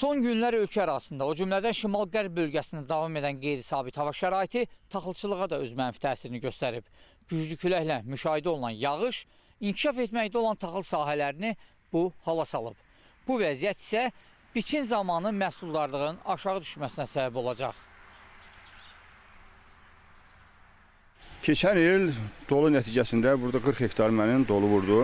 Son günlər ölkə arasında, o cümlədən şimal-qərb bölgəsində davam edən qeyri-sabit hava şəraiti taxılçılığa da öz mənfi təsirini göstərib. Güclü küləklə müşahidə olunan yağış, inkişaf etməkdə olan taxıl sahələrini bu hala salıb. Bu vəziyyət isə biçin zamanı məhsuldarlığın aşağı düşməsinə səbəb olacaq. Keçən il dolu nəticəsində burada 40 hektar mənim dolu vurdu.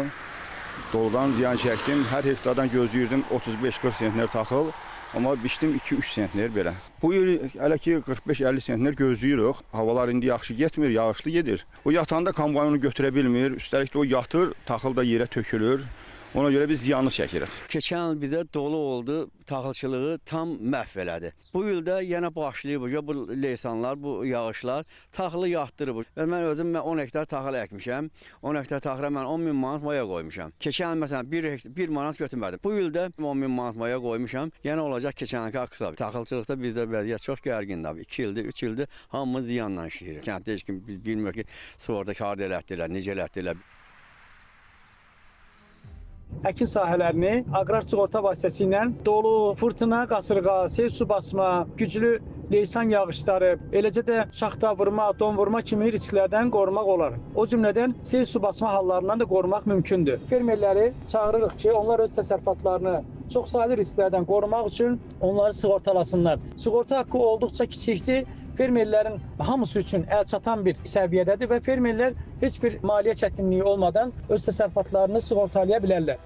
Doludan ziyan çəkdim. Hər hektardan gözləyirdim 35-40 sentner taxıl. Amma biçdim 2-3 sentner belə. Bu il hələ ki 45-50 sentner gözləyirik. Havalar indi yaxşı getmir, yağışlı gedir. O yatanda kombaynonu götürə bilmir. Üstəlik də o yatır, taxıl da yerə tökülür. Ona görə biz ziyanlıq çəkirik. Keçən il bizdə dolu oldu, taxılçılığı tam məhv elədi. Bu ildə yenə başlayıb bu leysanlar, bu yağışlar taxılı yatdırıb. Və mən özüm 10 hektar taxıl əkmişəm. 10 hektar taxıla mən 10 min manat maya qoymuşam. Keçən il məsələn 1 manat götürmədim. Bu ildə 10 min manat maya qoymuşam. Yəni olacaq keçən ilki aksab. Taxılçılıqda bizdə vəziyyət çox gərgindir. 2 ildir, 3 ildir hamımız ziyanla işləyirik. Kənddə heç kim bilmir ki, sığorta kağıt elətdirlər, necə elətdirlər. Əkin sahələrini aqrar sığorta vasitəsilə dolu, fırtına, qasırğa, sel su basma, güclü leysan yağışları, eləcə də şaxta vurma, don vurma kimi risklərdən qorumaq olar. O cümlədən sel su basma hallarından da qorumaq mümkündür. Fermerləri çağırırıq ki, onlar öz təsərrüfatlarını çoxsaylı risklərdən qorumaq üçün onları sığortalasınlar. Sığorta haqqı olduqca kiçikdir. Fermerlərin hamısı üçün əlçatan bir səviyyədədir və fermerlər heç bir maliyyə çətinliyi olmadan öz təsərrüfatlarını sığortalaya bilərlər.